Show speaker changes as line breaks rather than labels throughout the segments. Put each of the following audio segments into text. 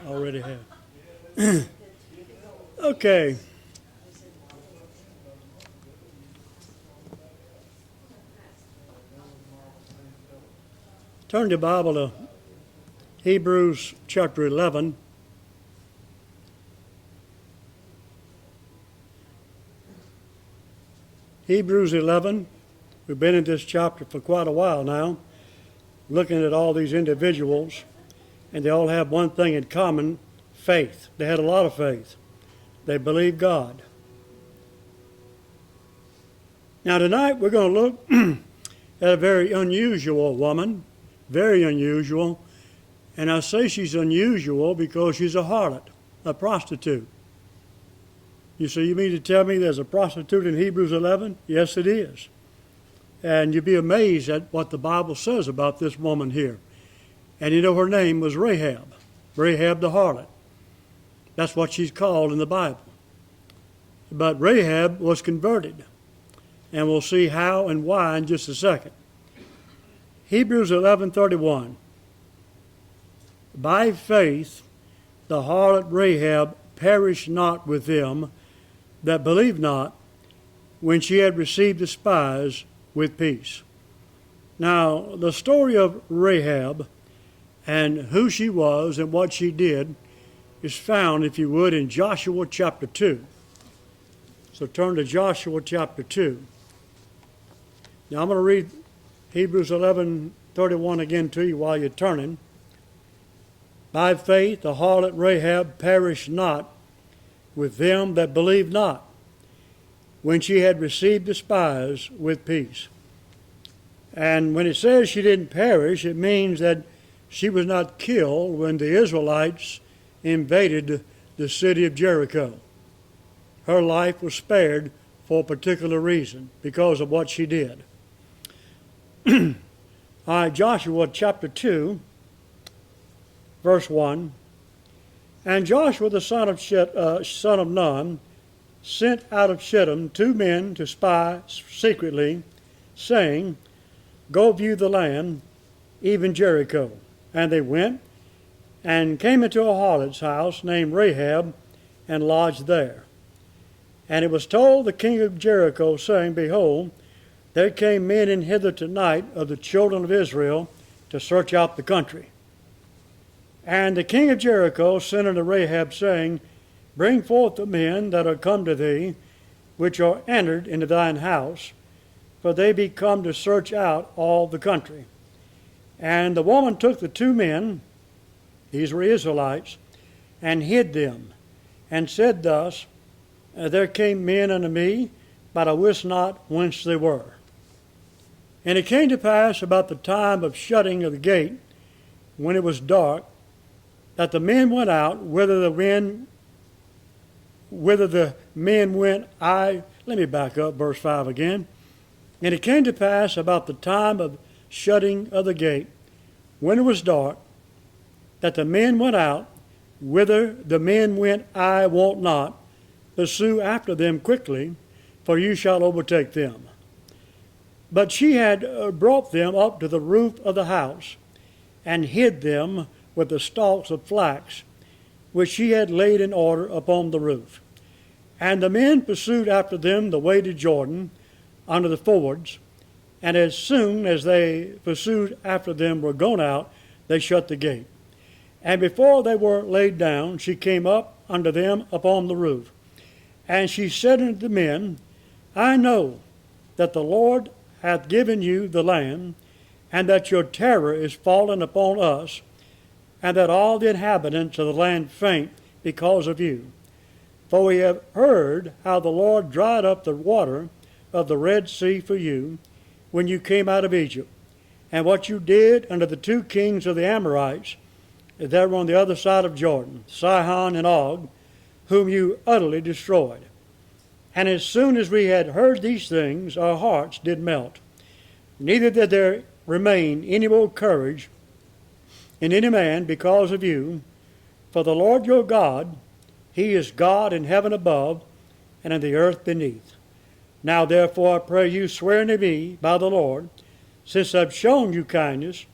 Already have. Okay. Turn your Bible to Hebrews chapter 11. Hebrews 11. We've been in this chapter for quite a while now, looking at all these individuals, and they all have one thing in common: faith. They had a lot of faith. They believed God. Now tonight we're going to look at a very unusual woman, very unusual, and I say she's unusual because she's a harlot, a prostitute. You say, you mean to tell me there's a prostitute in Hebrews 11? Yes, it is. And you'd be amazed at what the Bible says about this woman here. And you know her name was Rahab, Rahab the harlot. That's what she's called in the Bible. But Rahab was converted, and we'll see how and why in just a second. Hebrews 11:31. By faith the harlot Rahab perished not with them that believed not, when she had received the spies with peace. Now, the story of Rahab and who she was and what she did is found, if you would, in Joshua chapter 2. So turn to Joshua chapter 2. Now I'm going to read Hebrews 11:31 again to you while you're turning. By faith the harlot Rahab perished not with them that believed not, when she had received the spies with peace. And when it says she didn't perish, it means that she was not killed when the Israelites invaded the city of Jericho. Her life was spared for a particular reason, because of what she did. All right, Joshua chapter 2, verse 1. And Joshua the son of Nun sent out of Shittim 2 men to spy secretly, saying, Go view the land, even Jericho. And they went and came into a harlot's house named Rahab, and lodged there. And it was told the king of Jericho, saying, Behold, there came men in hither tonight of the children of Israel to search out the country. And the king of Jericho sent unto Rahab, saying, Bring forth the men that are come to thee, which are entered into thine house, for they be come to search out all the country. And the woman took the 2 men, these were Israelites, and hid them, and said thus, There came men unto me, but I wist not whence they were. And it came to pass about the time of shutting of the gate, when it was dark, that the men went out, whither the men went, let me back up, verse 5 again. And it came to pass about the time of shutting of the gate, when it was dark, that the men went out, whither the men went, I wot not. Pursue after them quickly, for you shall overtake them. But she had brought them up to the roof of the house, and hid them with the stalks of flax, which she had laid in order upon the roof. And the men pursued after them the way to Jordan, under the fords, and as soon as they pursued after them were gone out, they shut the gate. And before they were laid down, she came up unto them upon the roof. And she said unto the men, I know that the Lord hath given you the land, and that your terror is fallen upon us, and that all the inhabitants of the land faint because of you. For we have heard how the Lord dried up the water of the Red Sea for you, when you came out of Egypt, and what you did unto the 2 kings of the Amorites that were on the other side of Jordan, Sihon and Og, whom you utterly destroyed. And as soon as we had heard these things, our hearts did melt. Neither did there remain any more courage in any man because of you. For the Lord your God, he is God in heaven above and in the earth beneath. Now therefore I pray you, swear unto me by the Lord, since I've shown you kindness,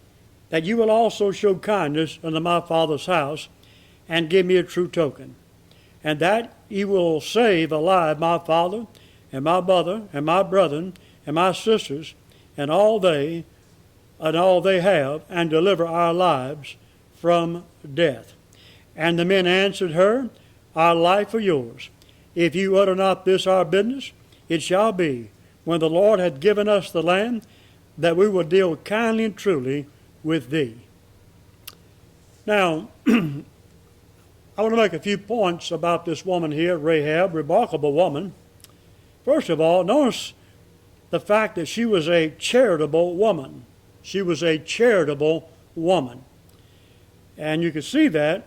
that you will also show kindness unto my father's house, and give me a true token, and that ye will save alive my father and my mother and my brethren and my sisters and all they have, and deliver our lives from death. And the men answered her, Our life or yours. If you utter not this our business, it shall be, when the Lord hath given us the land, that we will deal kindly and truly with thee. Now, I want to make a few points about this woman here, Rahab, remarkable woman. First of all, notice the fact that she was a charitable woman. She was a charitable woman. And you can see that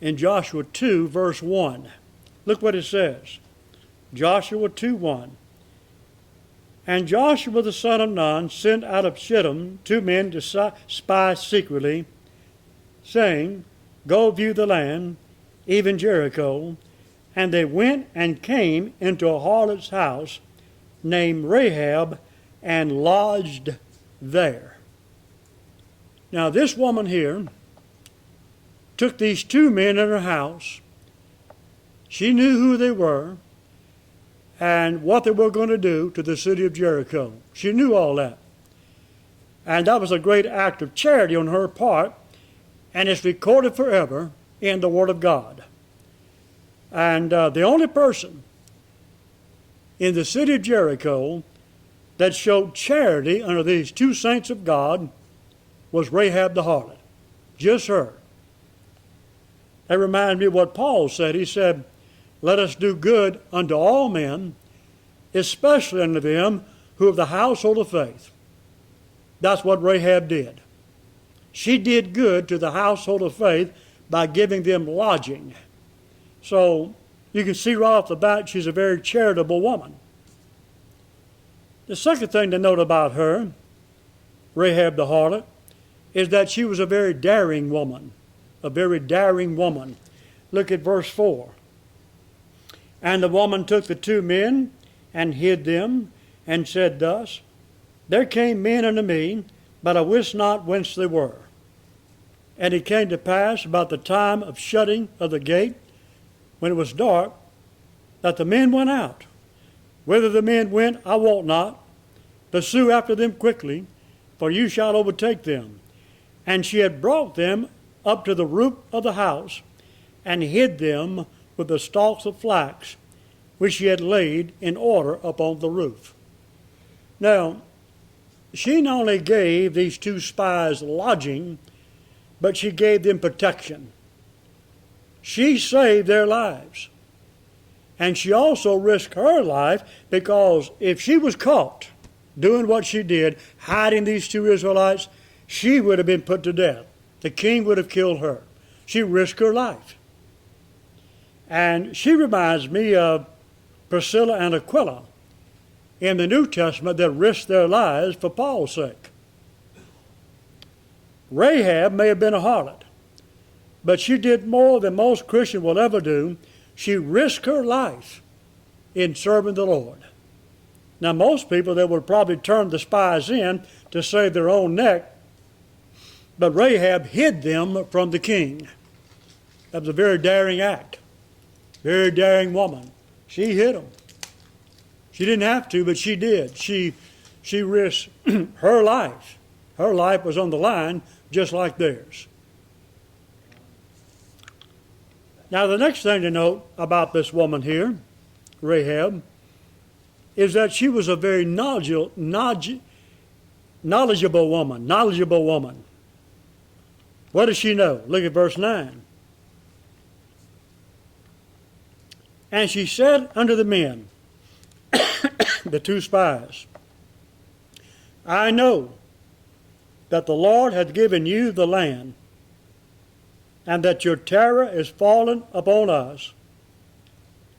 in Joshua 2, verse 1. Look what it says. Joshua 2:1. And Joshua the son of Nun sent out of Shittim 2 men to spy secretly, saying, Go view the land, even Jericho. And they went and came into a harlot's house named Rahab, and lodged there. Now this woman here took these 2 men in her house. She knew who they were and what they were going to do to the city of Jericho. She knew all that. And that was a great act of charity on her part, and it's recorded forever in the Word of God. And the only person in the city of Jericho that showed charity under these 2 saints of God was Rahab the harlot. Just her. That reminds me of what Paul said. He said, Let us do good unto all men, especially unto them who of the household of faith. That's what Rahab did. She did good to the household of faith by giving them lodging. So you can see right off the bat she's a very charitable woman. The second thing to note about her, Rahab the harlot, is that she was a very daring woman. A very daring woman. Look at verse 4. And the woman took the 2 men and hid them, and said thus, There came men unto me, but I wist not whence they were. And it came to pass about the time of shutting of the gate, when it was dark, that the men went out. Whither the men went, I wot not. Pursue after them quickly, for you shall overtake them. And she had brought them up to the roof of the house, and hid them with the stalks of flax, which she had laid in order upon the roof. Now, she not only gave these 2 spies lodging, but she gave them protection. She saved their lives. And she also risked her life, because if she was caught doing what she did, hiding these 2 Israelites, she would have been put to death. The king would have killed her. She risked her life. And she reminds me of Priscilla and Aquila in the New Testament that risked their lives for Paul's sake. Rahab may have been a harlot, but she did more than most Christians will ever do. She risked her life in serving the Lord. Now, most people, they would probably turn the spies in to save their own neck, but Rahab hid them from the king. That was a very daring act. Very daring woman. She hid them. She didn't have to, but she did. She risked her life. Her life was on the line, just like theirs. Now, the next thing to note about this woman here, Rahab, is that she was a very knowledgeable woman. What does she know? Look at verse 9. And she said unto the men, the 2 spies, I know that the Lord hath given you the land, and that your terror is fallen upon us,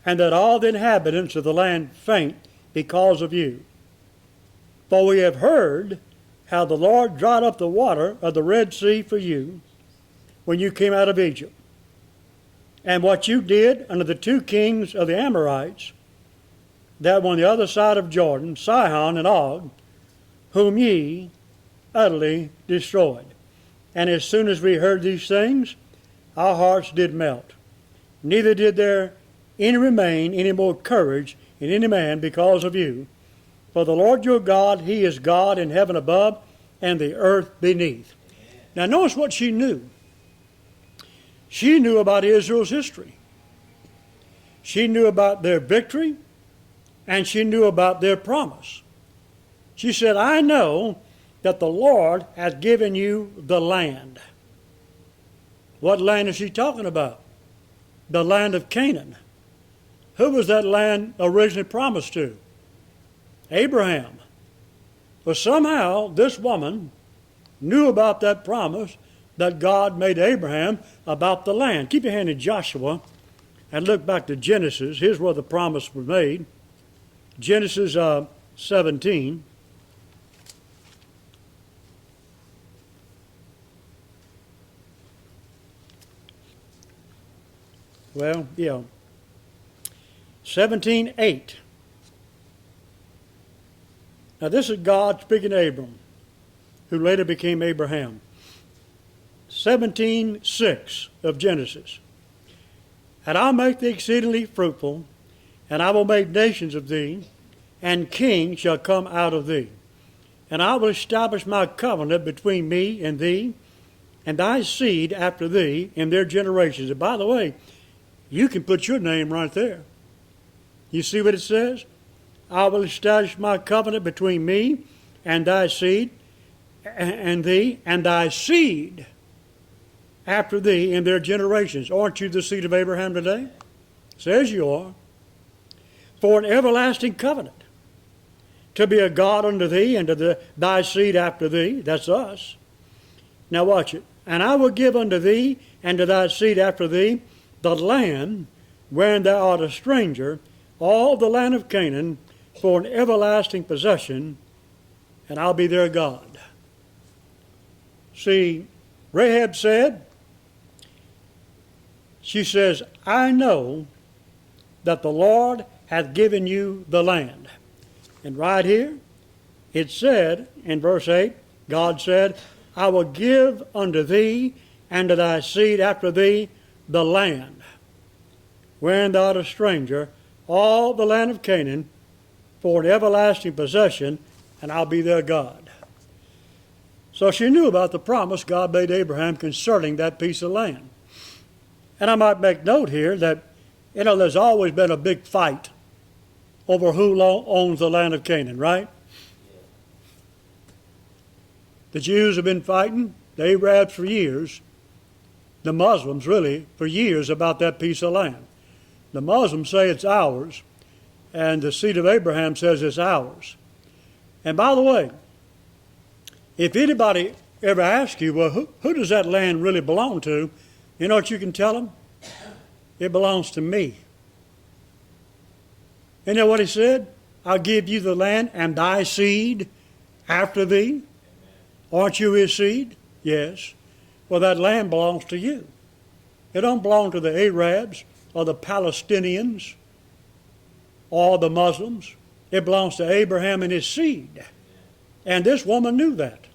and that all the inhabitants of the land faint because of you. For we have heard how the Lord dried up the water of the Red Sea for you when you came out of Egypt, and what you did unto the 2 kings of the Amorites that were on the other side of Jordan, Sihon and Og, whom ye utterly destroyed. And as soon as we heard these things, our hearts did melt. Neither did there remain any more courage in any man because of you. For the Lord your God, he is God in heaven above and the earth beneath. Now notice what she knew. She knew about Israel's history. She knew about their victory, and she knew about their promise. She said, I know that the Lord has given you the land. What land is she talking about? The land of Canaan. Who was that land originally promised to? Abraham. But somehow this woman knew about that promise that God made to Abraham about the land. Keep your hand in Joshua and look back to Genesis. Here's where the promise was made. Genesis 17. Well, yeah. 17:8. Now this is God speaking to Abram, who later became Abraham. 17:6 of Genesis. And I'll make thee exceedingly fruitful, and I will make nations of thee, and kings shall come out of thee. And I will establish my covenant between me and thee, and thy seed after thee in their generations. And by the way, you can put your name right there. You see what it says? I will establish my covenant between me and thy seed, and thee, and thy seed after thee in their generations. Aren't you the seed of Abraham today? Says you are. For an everlasting covenant, to be a God unto thee and to thy seed after thee. That's us. Now watch it. And I will give unto thee and to thy seed after thee the land wherein thou art a stranger, all the land of Canaan, for an everlasting possession, and I'll be their God. See, Rahab said, she says, I know that the Lord hath given you the land. And right here, it said in verse 8, God said, I will give unto thee and to thy seed after thee the land, wherein thou art a stranger, all the land of Canaan, for an everlasting possession, and I'll be their God. So she knew about the promise God made Abraham concerning that piece of land. And I might make note here that, there's always been a big fight over who owns the land of Canaan, right? The Jews have been fighting, the Arabs for years, the Muslims really for years about that piece of land. The Muslims say it's ours, and the seed of Abraham says it's ours. And by the way, if anybody ever asks you, well, who does that land really belong to? You know what you can tell them? It belongs to me. You know what he said? I'll give you the land and thy seed after thee. Aren't you his seed? Yes. Well, that land belongs to you. It don't belong to the Arabs or the Palestinians or the Muslims. It belongs to Abraham and his seed. And this woman knew that.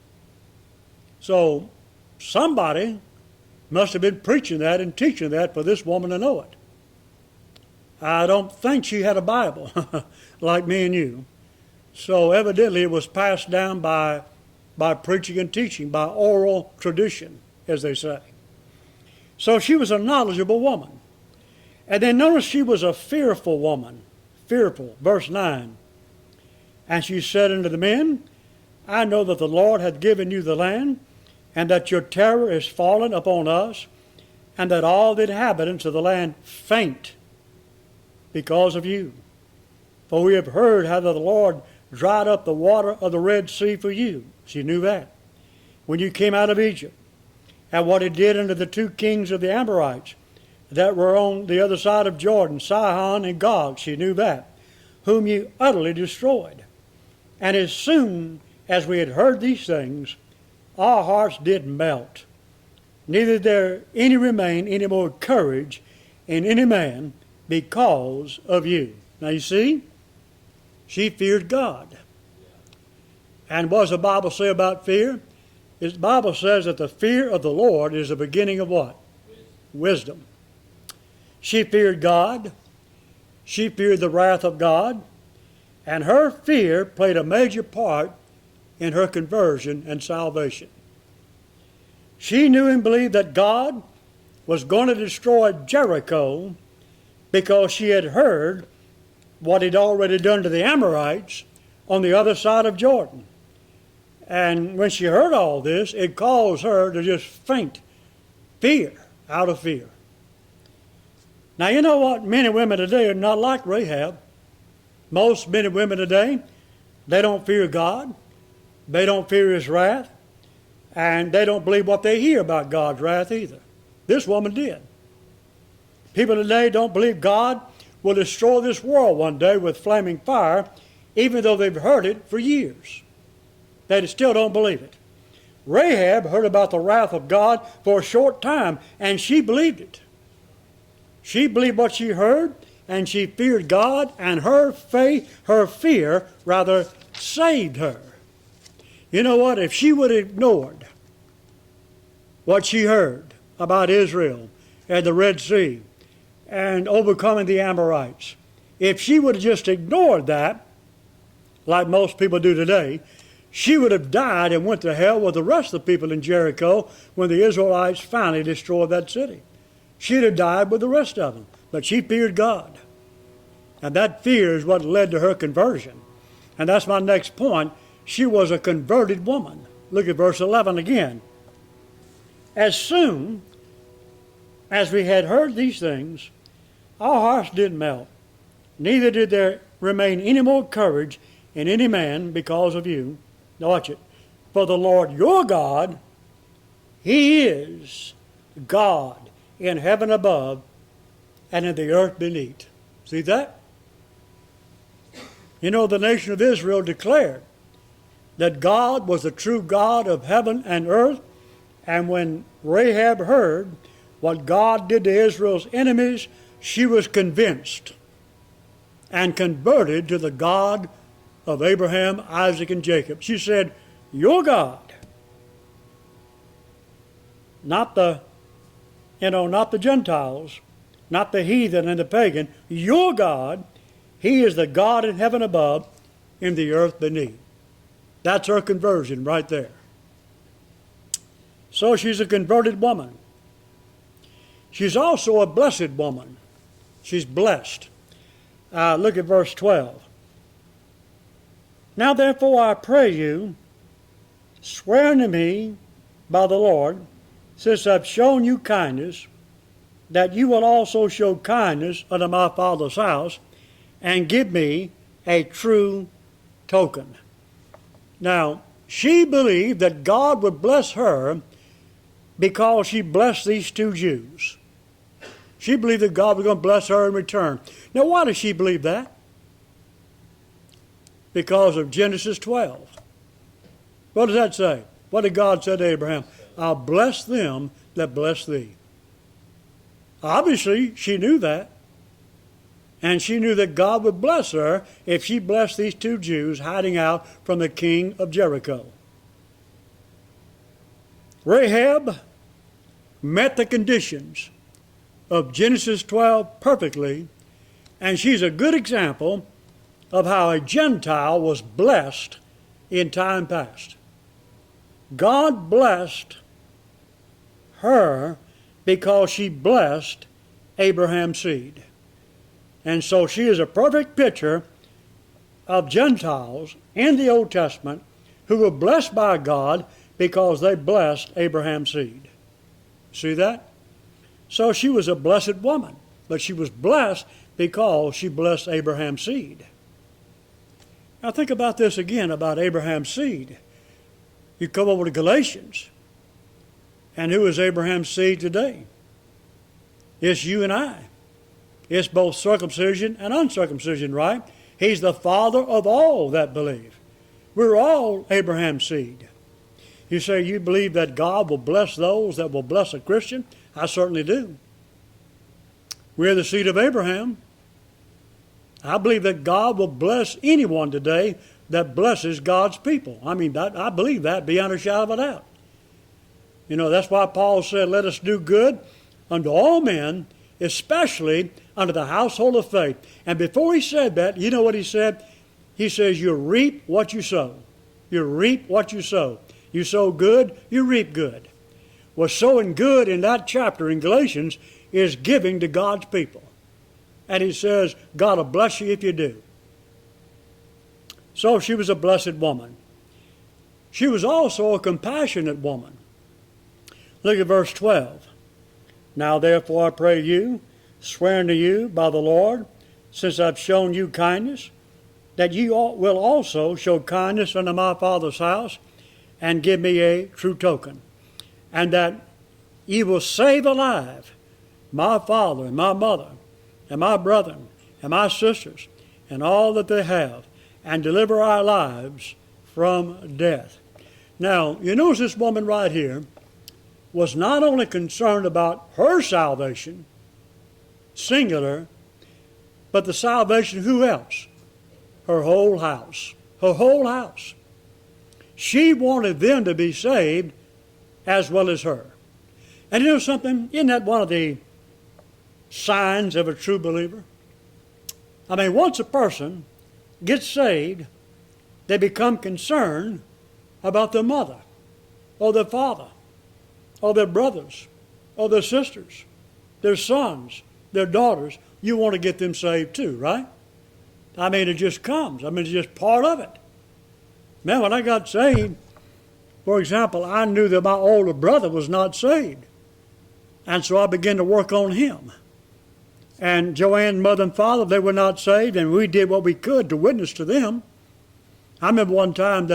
So somebody must have been preaching that and teaching that for this woman to know it. I don't think she had a Bible like me and you. So evidently it was passed down by preaching and teaching, by oral tradition, as they say. So she was a knowledgeable woman. And then notice she was a fearful woman. Fearful. Verse 9. And she said unto the men, I know that the Lord hath given you the land, and that your terror is fallen upon us, and that all the inhabitants of the land faint because of you. For we have heard how that the Lord dried up the water of the Red Sea for you. She knew that. When you came out of Egypt, and what he did unto the two kings of the Amorites that were on the other side of Jordan, Sihon and Og, she knew that, whom you utterly destroyed. And as soon as we had heard these things, our hearts did melt. Neither there remain any more courage in any man because of you. Now you see, she feared God. And what does the Bible say about fear? The Bible says that the fear of the Lord is the beginning of what? wisdom. She feared God. She feared the wrath of God. And her fear played a major part in her conversion and salvation. She knew and believed that God was going to destroy Jericho because she had heard what he'd already done to the Amorites on the other side of Jordan. And when she heard all this, it caused her to just faint, out of fear. Now, you know what? Men and women today are not like Rahab. Most men and women today, they don't fear God. They don't fear his wrath. And they don't believe what they hear about God's wrath either. This woman did. People today don't believe God will destroy this world one day with flaming fire, even though they've heard it for years. They still don't believe it. Rahab heard about the wrath of God for a short time, and she believed it. She believed what she heard, and she feared God, and her fear, saved her. You know what? If she would have ignored what she heard about Israel and the Red Sea and overcoming the Amorites, if she would have just ignored that, like most people do today, she would have died and went to hell with the rest of the people in Jericho when the Israelites finally destroyed that city. She'd have died with the rest of them, but she feared God. And that fear is what led to her conversion. And that's my next point. She was a converted woman. Look at verse 11 again. As soon as we had heard these things, our hearts did melt. Neither did there remain any more courage in any man because of you. Now watch it. For the Lord your God, he is God in heaven above and in the earth beneath. See that? You know, the nation of Israel declared that God was the true God of heaven and earth. And when Rahab heard what God did to Israel's enemies, she was convinced and converted to the God of Abraham, Isaac, and Jacob. She said, your God, not the Gentiles, not the heathen and the pagan, your God, he is the God in heaven above, in the earth beneath. That's her conversion right there. So she's a converted woman. She's also a blessed woman. She's blessed. Look at verse 12. Now therefore I pray you, swear unto me by the Lord, since I've shown you kindness, that you will also show kindness unto my father's house, and give me a true token. Now, she believed that God would bless her because she blessed these two Jews. She believed that God was going to bless her in return. Now, why does she believe that? Because of Genesis 12. What does that say? What did God say to Abraham? I'll bless them that bless thee. Obviously, she knew that. And she knew that God would bless her if she blessed these two Jews hiding out from the king of Jericho. Rahab met the conditions of Genesis 12 perfectly, and she's a good example of how a Gentile was blessed in time past. God blessed her because she blessed Abraham's seed. And so she is a perfect picture of Gentiles in the Old Testament who were blessed by God because they blessed Abraham's seed. See that? So she was a blessed woman, but she was blessed because she blessed Abraham's seed. Now think about this again about Abraham's seed. You come over to Galatians, and who is Abraham's seed today? It's you and I. It's both circumcision and uncircumcision, right? He's the father of all that believe. We're all Abraham's seed. You say you believe that God will bless those that will bless a Christian? I certainly do. We're the seed of Abraham. I believe that God will bless anyone today that blesses God's people. I believe that beyond a shadow of a doubt. You know, that's why Paul said, let us do good unto all men, especially unto the household of faith. And before he said that, you know what he said? He says, you reap what you sow. You reap what you sow. You sow good, you reap good. Well, sowing good in that chapter in Galatians is giving to God's people. And he says, God will bless you if you do. So she was a blessed woman. She was also a compassionate woman. Look at verse 12. Now therefore I pray you, swearing to you by the Lord, since I've shown you kindness, that you will also show kindness unto my Father's house, and give me a true token, and that ye will save alive my father and my mother and my brethren and my sisters and all that they have, and deliver our lives from death. Now, you notice this woman right here was not only concerned about her salvation, singular, but the salvation of who else? Her whole house. Her whole house. She wanted them to be saved as well as her. And you know something? Isn't that one of the signs of a true believer? I mean, once a person gets saved, they become concerned about their mother or their father or their brothers or their sisters, their sons, their daughters. You want to get them saved too, right? I mean, it just comes. I mean, it's just part of it. Man, when I got saved, for example, I knew that my older brother was not saved. And so I began to work on him. And Joanne's mother and father, they were not saved, and we did what we could to witness to them. I remember one time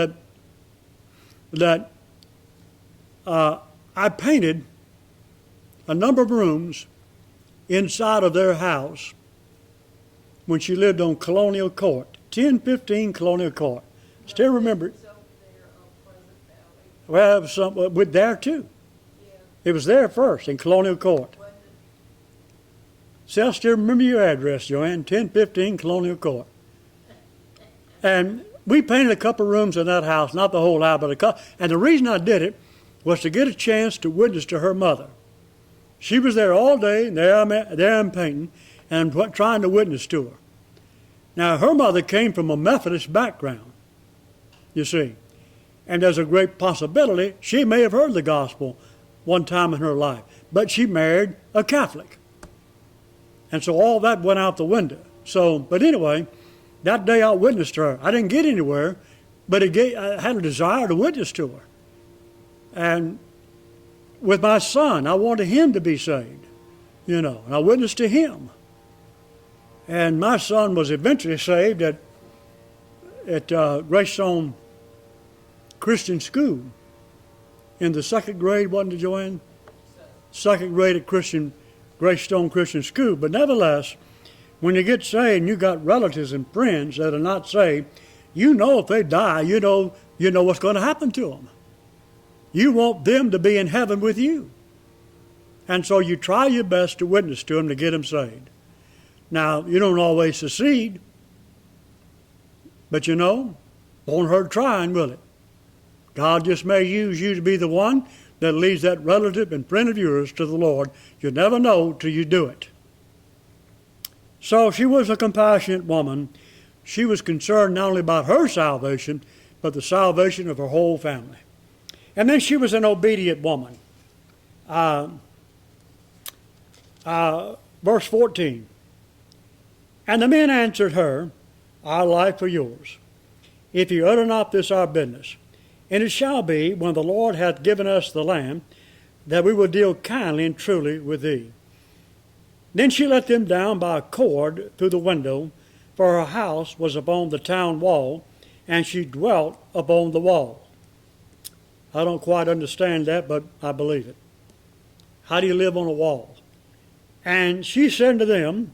that I painted a number of rooms inside of their house when she lived on Colonial Court, 1015 Colonial Court. Still remember it. Well, it was there too. It was there first in Colonial Court. See, I still remember your address, Joanne, 1015 Colonial Court. And we painted a couple of rooms in that house, not the whole house, but a couple. And the reason I did it was to get a chance to witness to her mother. She was there all day, and there I'm painting, and I'm trying to witness to her. Now, her mother came from a Methodist background, you see. And there's a great possibility she may have heard the gospel one time in her life. But she married a Catholic. And so all that went out the window. But anyway, that day I witnessed to her. I didn't get anywhere, but I had a desire to witness to her. And with my son, I wanted him to be saved, and I witnessed to him. And my son was eventually saved at Greystone Christian School in the second grade, wasn't it, Joanne? Second grade at Greystone Christian School. But nevertheless, when you get saved and you got relatives and friends that are not saved, if they die, you know what's going to happen to them. You want them to be in heaven with you. And so you try your best to witness to them to get them saved. Now, you don't always succeed, but won't hurt trying, will it? God just may use you to be the one that leads that relative and friend of yours to the Lord. You never know till you do it. So she was a compassionate woman. She was concerned not only about her salvation, but the salvation of her whole family. And then she was an obedient woman. Verse 14. And the men answered her, Our life for yours, if you utter not this our business. And it shall be, when the Lord hath given us the land, that we will deal kindly and truly with thee. Then she let them down by a cord through the window, for her house was upon the town wall, and she dwelt upon the wall. I don't quite understand that, but I believe it. How do you live on a wall? And she said to them,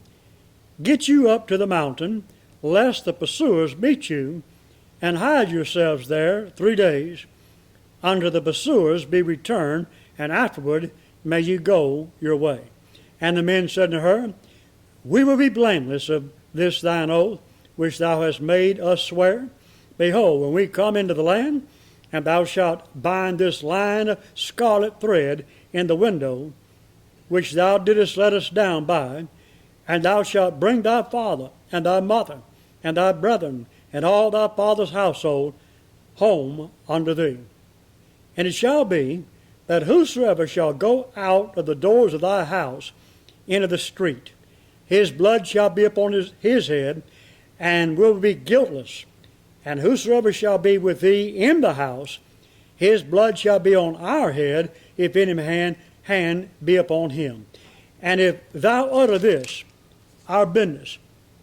Get you up to the mountain, lest the pursuers meet you, and hide yourselves there 3 days, until the pursuers be returned, and afterward may you go your way. And the men said to her, We will be blameless of this thine oath, which thou hast made us swear. Behold, when we come into the land, and thou shalt bind this line of scarlet thread in the window, which thou didst let us down by, and thou shalt bring thy father and thy mother and thy brethren and all thy father's household home unto thee. And it shall be that whosoever shall go out of the doors of thy house into the street, his blood shall be upon his head, and will be guiltless. And whosoever shall be with thee in the house, his blood shall be on our head, if any hand be upon him. And if thou utter this, our business,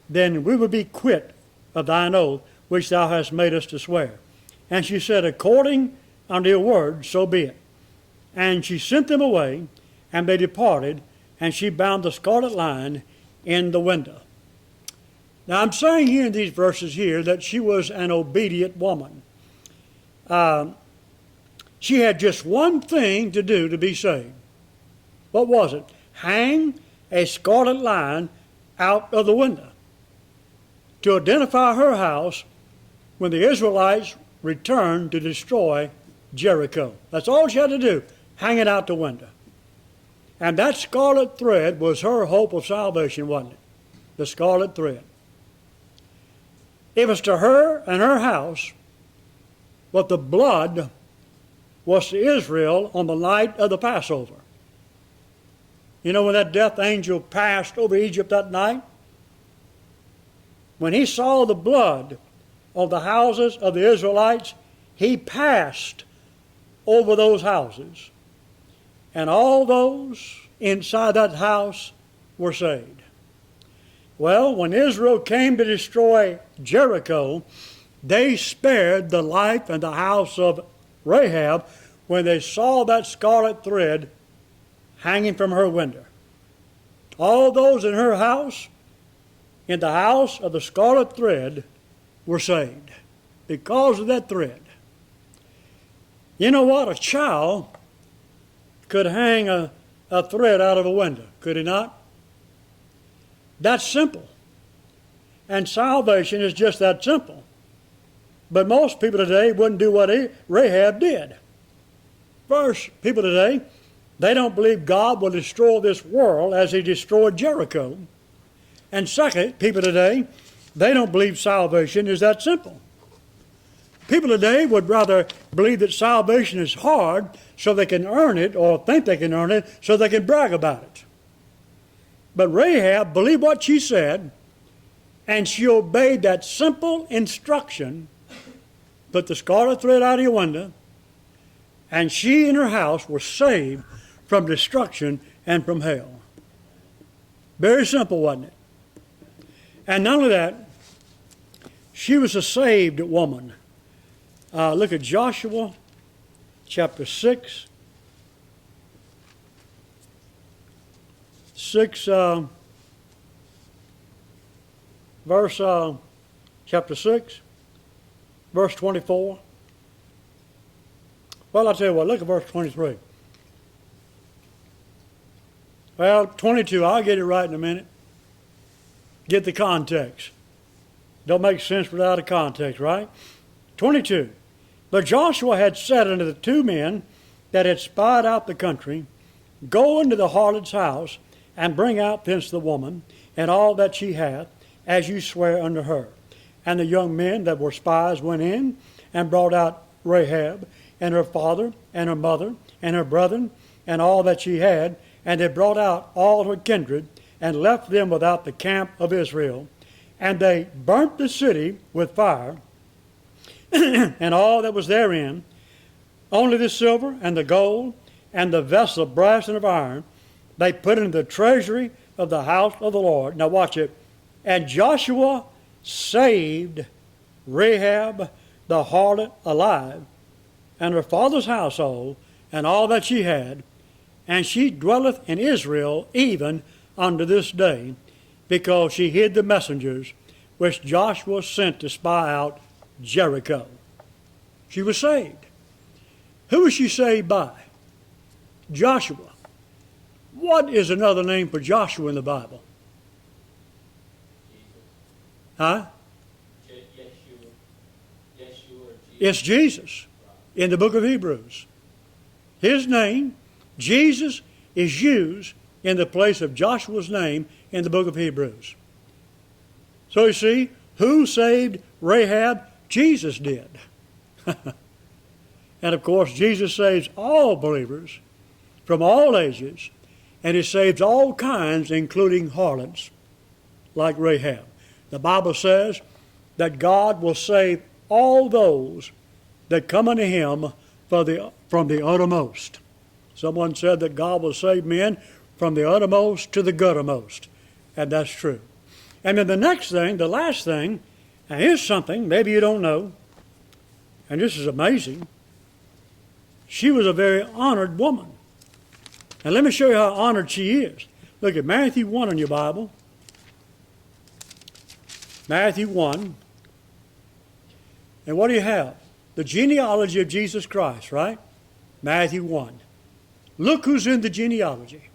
then we will be quit of thine oath, which thou hast made us to swear. And she said, according unto your word, so be it. And she sent them away, and they departed, and she bound the scarlet line in the window. Now I'm saying here in these verses here that she was an obedient woman. She had just one thing to do to be saved. What was it? Hang a scarlet line out of the window to identify her house when the Israelites returned to destroy Jericho. That's all she had to do, hang it out the window. And that scarlet thread was her hope of salvation, wasn't it? The scarlet thread. It was to her and her house what the blood was to Israel on the night of the Passover. You know, when that death angel passed over Egypt that night, when he saw the blood of the houses of the Israelites, he passed over those houses. And all those inside that house were saved. Well, when Israel came to destroy Jericho, they spared the life and the house of Rahab when they saw that scarlet thread hanging from her window. All those in her house, in the house of the scarlet thread, were saved because of that thread. You know what? A child could hang a thread out of a window, could he not? That's simple. And salvation is just that simple. But most people today wouldn't do what Rahab did. First, people today, they don't believe God will destroy this world as he destroyed Jericho. And second, people today, they don't believe salvation is that simple. People today would rather believe that salvation is hard so they can earn it, or think they can earn it so they can brag about it. But Rahab believed what she said, and she obeyed that simple instruction. Put the scarlet thread out of your window, and she and her house were saved from destruction and from hell. Very simple, wasn't it? And not only that, she was a saved woman. Look at Joshua chapter 6. Chapter 6, verse 24. Well, I'll tell you what, look at verse 23. Well, 22, I'll get it right in a minute. Get the context. Don't make sense without a context, right? 22. But Joshua had said unto the two men that had spied out the country, go into the harlot's house, and bring out thence the woman, and all that she hath, as you swear unto her. And the young men that were spies went in, and brought out Rahab, and her father, and her mother, and her brethren, and all that she had, and they brought out all her kindred, and left them without the camp of Israel. And they burnt the city with fire, and all that was therein, only the silver and the gold, and the vessels of brass and of iron, they put into the treasury of the house of the Lord. Now watch it. And Joshua saved Rahab the harlot alive, and her father's household, and all that she had, and she dwelleth in Israel even unto this day, because she hid the messengers which Joshua sent to spy out Jericho. She was saved. Who was she saved by? Joshua. What is another name for Joshua in the Bible? Huh? It's Jesus in the book of Hebrews. His name, Jesus, is used in the place of Joshua's name in the book of Hebrews. So you see, who saved Rahab? Jesus did. And of course, Jesus saves all believers from all ages, and he saves all kinds, including harlots like Rahab. The Bible says that God will save all those that come unto him from the uttermost. Someone said that God will save men from the uttermost to the guttermost, and that's true. And then the next thing, the last thing, and here's something maybe you don't know, and this is amazing. She was a very honored woman. And let me show you how honored she is. Look at Matthew 1 in your Bible. Matthew 1. And what do you have? The genealogy of Jesus Christ, right? Matthew 1. Look who's in the genealogy.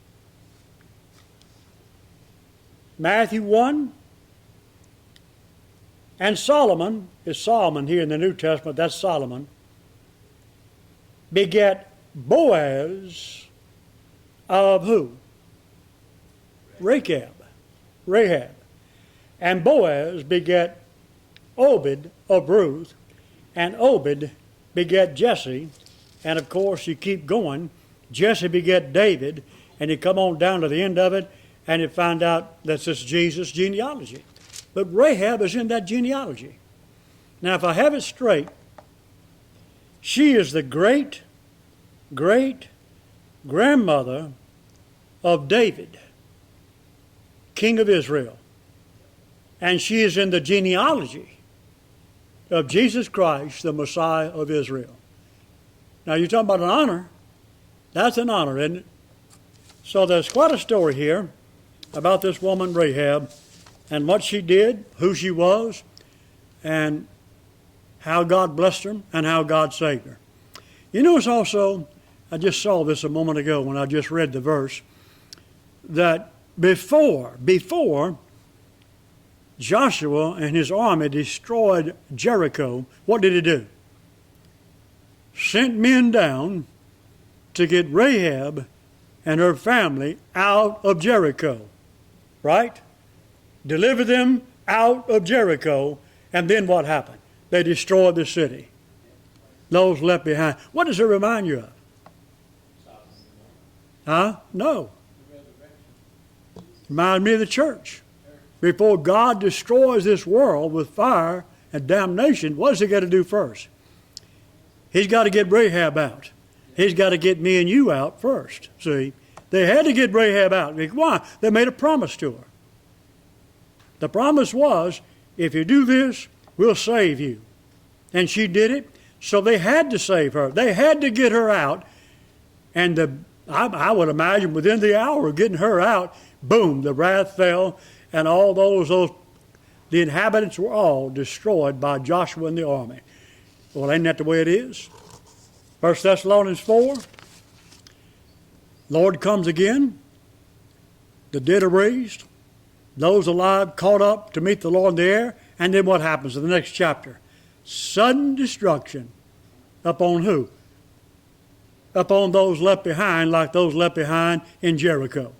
Matthew 1. And Solomon, is Solomon here in the New Testament, that's Solomon, begat Boaz of who? Rahab. And Boaz begat Obed of Ruth, and Obed begat Jesse, and of course you keep going, Jesse begat David, and you come on down to the end of it, and you find out that's this Jesus genealogy. But Rahab is in that genealogy. Now, if I have it straight, she is the great-great-grandmother of David, king of Israel. And she is in the genealogy of Jesus Christ, the Messiah of Israel. Now, you're talking about an honor. That's an honor, isn't it? So there's quite a story here about this woman, Rahab, and what she did, who she was, and how God blessed her, and how God saved her. You notice also, I just saw this a moment ago when I just read the verse, that before Joshua and his army destroyed Jericho, what did he do? Sent men down to get Rahab and her family out of Jericho, right? Deliver them out of Jericho, and then what happened? They destroyed the city. Those left behind. What does it remind you of? Huh? No. Remind me of the church. Before God destroys this world with fire and damnation, what does he got to do first? He's got to get Rahab out. He's got to get me and you out first. See? They had to get Rahab out. Why? They made a promise to her. The promise was, if you do this, we'll save you. And she did it, so they had to save her. They had to get her out. And I would imagine within the hour of getting her out, boom, the wrath fell, and all the inhabitants were all destroyed by Joshua and the army. Well, ain't that the way it is? 1 Thessalonians 4, Lord comes again, the dead are raised, those alive caught up to meet the Lord in the air, and then what happens in the next chapter? Sudden destruction upon who? Upon those left behind, like those left behind in Jericho.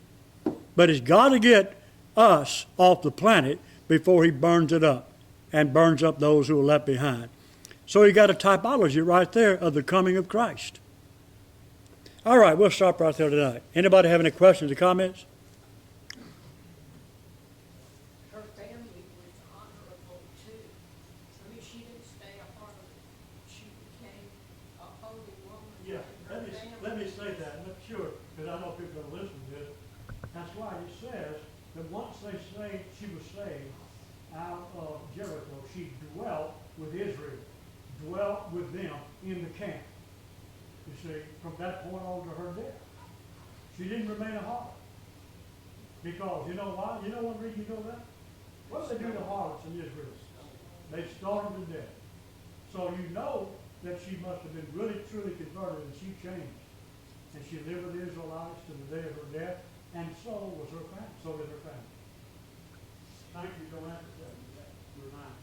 But he's got to get us off the planet before he burns it up and burns up those who are left behind. So you got a typology right there of the coming of Christ. All right, we'll stop right there tonight. Anybody have any questions or comments?
Her family was honorable too. I mean, she didn't stay a harlot. She became a holy woman.
Yeah, let me say that. I'm not sure, because I know people are listening to this. That's why it says that once she was saved out of Jericho, she dwelt with Israel, dwelt with them in the camp. You see, from that point on to her death. She didn't remain a harlot. Because, you know why? You know one reason you know that? What did they do to harlots in Israel? They stoned to death. So you know that she must have been really, truly converted, and she changed. And she lived with the Israelites to the day of her death, and so was her family. So did her family. Thank you, don't have to tell me that. Remind me.